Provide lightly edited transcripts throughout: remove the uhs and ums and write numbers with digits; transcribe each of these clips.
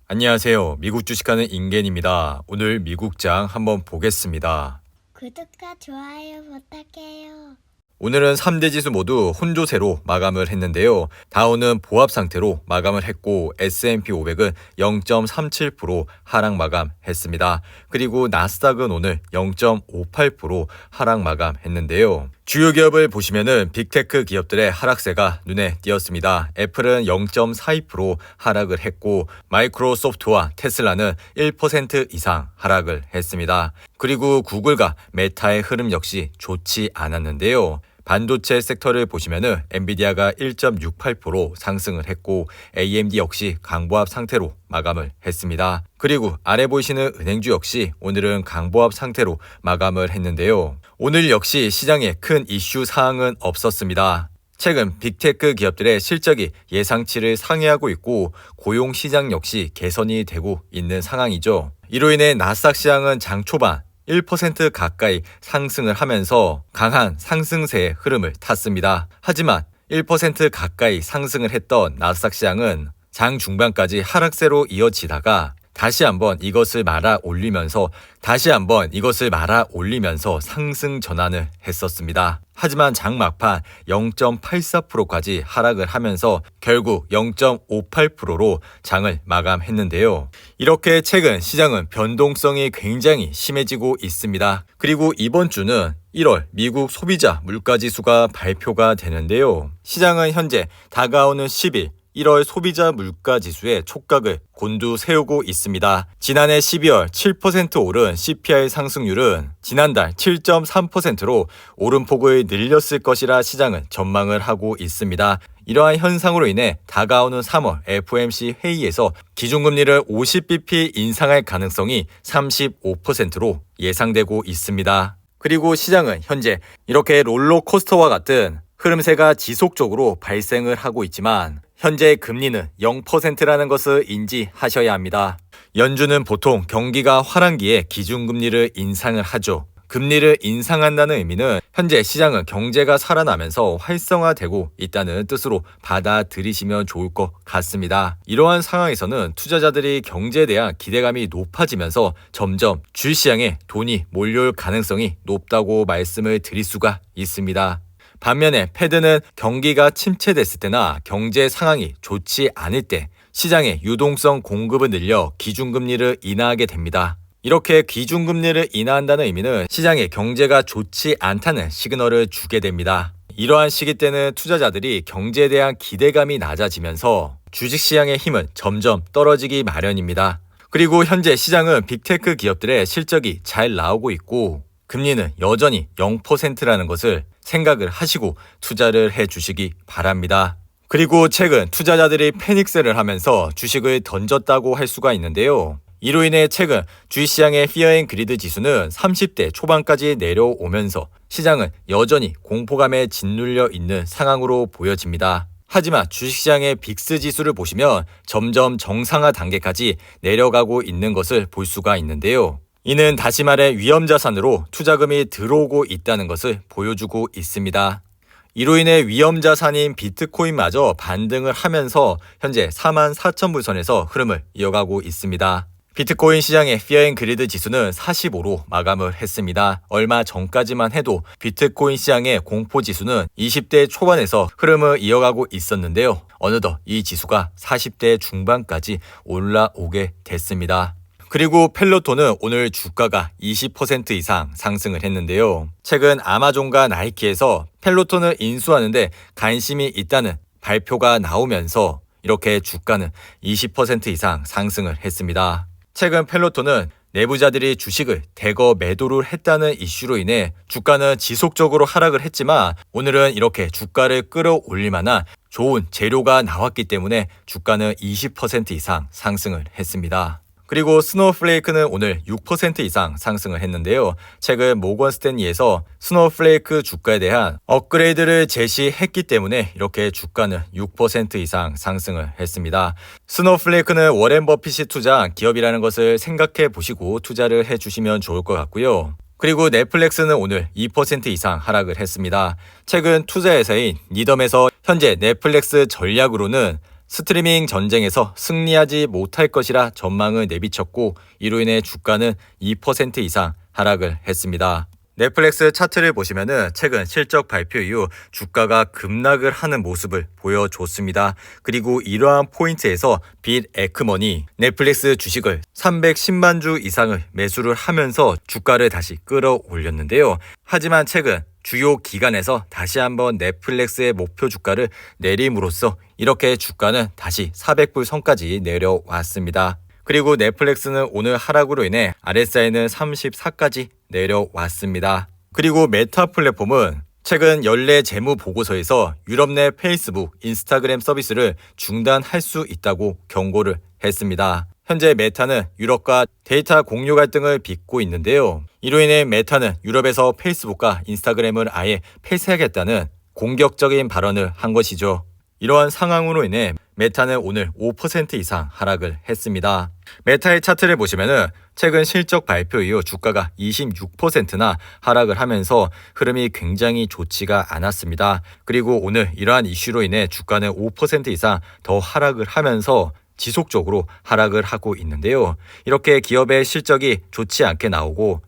안녕하세요. 미국 주식하는 인겐입니다. 오늘 미국장 한번 보겠습니다. 구독과 좋아요 부탁해요. 오늘은 3대 지수 모두 혼조세로 마감을 했는데요. 다우는 보합 상태로 마감을 했고 S&P 500은 0.37% 하락 마감했습니다. 그리고 나스닥은 오늘 0.58% 하락 마감했는데요. 주요 기업을 보시면은 빅테크 기업들의 하락세가 눈에 띄었습니다. 애플은 0.42% 하락을 했고 마이크로소프트와 테슬라는 1% 이상 하락을 했습니다. 그리고 구글과 메타의 흐름 역시 좋지 않았는데요. 반도체 섹터를 보시면은 엔비디아가 1.68% 상승을 했고 AMD 역시 강보합 상태로 마감을 했습니다. 그리고 아래 보이시는 은행주 역시 오늘은 강보합 상태로 마감을 했는데요. 오늘 역시 시장에 큰 이슈 사항은 없었습니다. 최근 빅테크 기업들의 실적이 예상치를 상회하고 있고 고용 시장 역시 개선이 되고 있는 상황이죠. 이로 인해 나스닥 시장은 장 초반 1% 가까이 상승을 하면서 강한 상승세의 흐름을 탔습니다. 하지만 1% 가까이 상승을 했던 나스닥 시장은 장 중반까지 하락세로 이어지다가 다시 한번 이것을 말아 올리면서 상승 전환을 했었습니다. 하지만 장 막판 0.84%까지 하락을 하면서 결국 0.58%로 장을 마감했는데요. 이렇게 최근 시장은 변동성이 굉장히 심해지고 있습니다. 그리고 이번 주는 1월 미국 소비자 물가지수가 발표가 되는데요. 시장은 현재 다가오는 10일 1월 소비자 물가 지수의 촉각을 곤두세우고 있습니다. 지난해 12월 7% 오른 CPI 상승률은 지난달 7.3%로 오름폭을 늘렸을 것이라 시장은 전망을 하고 있습니다. 이러한 현상으로 인해 다가오는 3월 FOMC 회의에서 기준금리를 50bp 인상할 가능성이 35%로 예상되고 있습니다. 그리고 시장은 현재 이렇게 롤러코스터와 같은 흐름세가 지속적으로 발생을 하고 있지만 현재 금리는 0%라는 것을 인지하셔야 합니다. 연준은 보통 경기가 화랑기에 기준금리를 인상을 하죠. 금리를 인상한다는 의미는 현재 시장은 경제가 살아나면서 활성화되고 있다는 뜻으로 받아들이시면 좋을 것 같습니다. 이러한 상황에서는 투자자들이 경제에 대한 기대감이 높아지면서 점점 주식시장에 돈이 몰려올 가능성이 높다고 말씀을 드릴 수가 있습니다. 반면에 패드는 경기가 침체됐을 때나 경제 상황이 좋지 않을 때 시장의 유동성 공급을 늘려 기준금리를 인하하게 됩니다. 이렇게 기준금리를 인하한다는 의미는 시장의 경제가 좋지 않다는 시그널을 주게 됩니다. 이러한 시기 때는 투자자들이 경제에 대한 기대감이 낮아지면서 주식시장의 힘은 점점 떨어지기 마련입니다. 그리고 현재 시장은 빅테크 기업들의 실적이 잘 나오고 있고 금리는 여전히 0%라는 것을 생각을 하시고 투자를 해 주시기 바랍니다. 그리고 최근 투자자들이 패닉셀을 하면서 주식을 던졌다고 할 수가 있는데요. 이로 인해 최근 주식시장의 Fear and Greed 지수는 30대 초반까지 내려오면서 시장은 여전히 공포감에 짓눌려 있는 상황으로 보여집니다. 하지만 주식시장의 빅스 지수를 보시면 점점 정상화 단계까지 내려가고 있는 것을 볼 수가 있는데요. 이는 다시 말해 위험자산으로 투자금이 들어오고 있다는 것을 보여주고 있습니다. 이로 인해 위험자산인 비트코인마저 반등을 하면서 현재 44,000불 선에서 흐름을 이어가고 있습니다. 비트코인 시장의 Fear and Greed 지수는 45로 마감을 했습니다. 얼마 전까지만 해도 비트코인 시장의 공포 지수는 20대 초반에서 흐름을 이어가고 있었는데요. 어느덧 이 지수가 40대 중반까지 올라오게 됐습니다. 그리고 펠로톤은 오늘 주가가 20% 이상 상승을 했는데요. 최근 아마존과 나이키에서 펠로톤을 인수하는데 관심이 있다는 발표가 나오면서 이렇게 주가는 20% 이상 상승을 했습니다. 최근 펠로톤은 내부자들이 주식을 대거 매도를 했다는 이슈로 인해 주가는 지속적으로 하락을 했지만 오늘은 이렇게 주가를 끌어올릴 만한 좋은 재료가 나왔기 때문에 주가는 20% 이상 상승을 했습니다. 그리고 스노우플레이크는 오늘 6% 이상 상승을 했는데요. 최근 모건 스탠리에서 스노우플레이크 주가에 대한 업그레이드를 제시했기 때문에 이렇게 주가는 6% 이상 상승을 했습니다. 스노우플레이크는 워렌 버핏이 투자한 기업이라는 것을 생각해 보시고 투자를 해주시면 좋을 것 같고요. 그리고 넷플릭스는 오늘 2% 이상 하락을 했습니다. 최근 투자회사인 니덤에서 현재 넷플릭스 전략으로는 스트리밍 전쟁에서 승리하지 못할 것이라 전망을 내비쳤고 이로 인해 주가는 2% 이상 하락을 했습니다. 넷플릭스 차트를 보시면은 최근 실적 발표 이후 주가가 급락을 하는 모습을 보여줬습니다. 그리고 이러한 포인트에서 빅 에크머니 넷플릭스 주식을 310만 주 이상을 매수를 하면서 주가를 다시 끌어올렸는데요. 하지만 최근 주요 기관에서 다시 한번 넷플릭스의 목표 주가를 내림으로써 이렇게 주가는 다시 400불 선까지 내려왔습니다. 그리고 넷플릭스는 오늘 하락으로 인해 RSI는 34까지 내려왔습니다. 그리고 메타 플랫폼은 최근 연례 재무 보고서에서 유럽 내 페이스북, 인스타그램 서비스를 중단할 수 있다고 경고를 했습니다. 현재 메타는 유럽과 데이터 공유 갈등을 빚고 있는데요. 이로 인해 메타는 유럽에서 페이스북과 인스타그램을 아예 폐쇄하겠다는 공격적인 발언을 한 것이죠. 이러한 상황으로 인해 메타는 오늘 5% 이상 하락을 했습니다. 메타의 차트를 보시면은 최근 실적 발표 이후 주가가 26%나 하락을 하면서 흐름이 굉장히 좋지가 않았습니다. 그리고 오늘 이러한 이슈로 인해 주가는 5% 이상 더 하락을 하면서 지속적으로 하락을 하고 있는데요. 이렇게 기업의 실적이 좋지 않게 나오고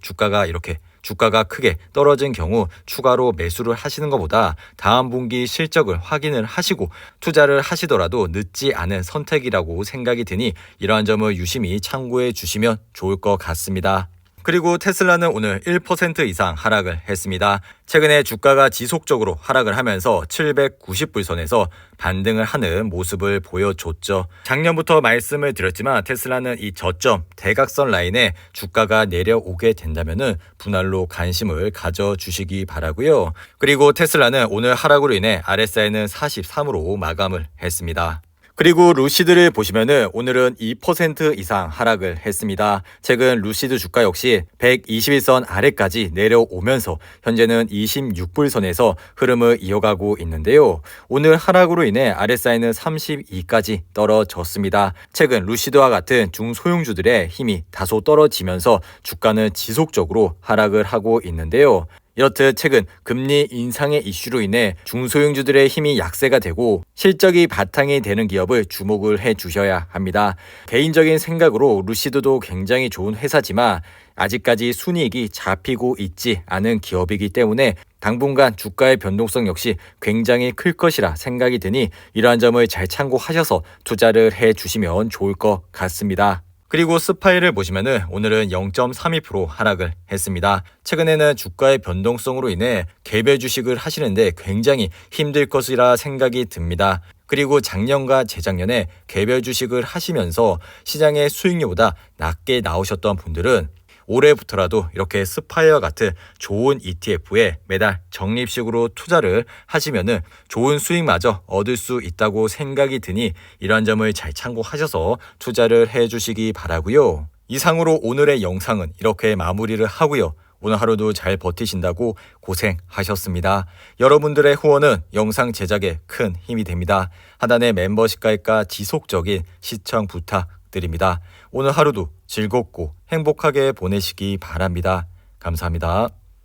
주가가 크게 떨어진 경우 추가로 매수를 하시는 것보다 다음 분기 실적을 확인을 하시고 투자를 하시더라도 늦지 않은 선택이라고 생각이 드니 이러한 점을 유심히 참고해 주시면 좋을 것 같습니다. 그리고 테슬라는 오늘 1% 이상 하락을 했습니다. 최근에 주가가 지속적으로 하락을 하면서 790불 선에서 반등을 하는 모습을 보여줬죠. 작년부터 말씀을 드렸지만 테슬라는 이 저점 대각선 라인에 주가가 내려오게 된다면 분할로 관심을 가져주시기 바라고요. 그리고 테슬라는 오늘 하락으로 인해 RSI는 43으로 마감을 했습니다. 그리고 루시드를 보시면은 오늘은 2% 이상 하락을 했습니다. 최근 루시드 주가 역시 121선 아래까지 내려오면서 현재는 26불 선에서 흐름을 이어가고 있는데요. 오늘 하락으로 인해 RSI는 32까지 떨어졌습니다. 최근 루시드와 같은 중소형주들의 힘이 다소 떨어지면서 주가는 지속적으로 하락을 하고 있는데요. 이렇듯 최근 금리 인상의 이슈로 인해 중소형주들의 힘이 약세가 되고 실적이 바탕이 되는 기업을 주목을 해 주셔야 합니다. 개인적인 생각으로 루시드도 굉장히 좋은 회사지만 아직까지 순이익이 잡히고 있지 않은 기업이기 때문에 당분간 주가의 변동성 역시 굉장히 클 것이라 생각이 드니 이러한 점을 잘 참고하셔서 투자를 해 주시면 좋을 것 같습니다. 그리고 스파이를 보시면은 오늘은 0.32% 하락을 했습니다. 최근에는 주가의 변동성으로 인해 개별 주식을 하시는데 굉장히 힘들 것이라 생각이 듭니다. 그리고 작년과 재작년에 개별 주식을 하시면서 시장의 수익률보다 낮게 나오셨던 분들은 올해부터라도 이렇게 스파이와 같은 좋은 ETF에 매달 적립식으로 투자를 하시면은 좋은 수익마저 얻을 수 있다고 생각이 드니 이러한 점을 잘 참고하셔서 투자를 해주시기 바라고요. 이상으로 오늘의 영상은 이렇게 마무리를 하고요. 오늘 하루도 잘 버티신다고 고생하셨습니다. 여러분들의 후원은 영상 제작에 큰 힘이 됩니다. 하단의 멤버십 가입과 지속적인 시청 부탁드립니다. 오늘 하루도 즐겁고 행복하게 보내시기 바랍니다. 감사합니다.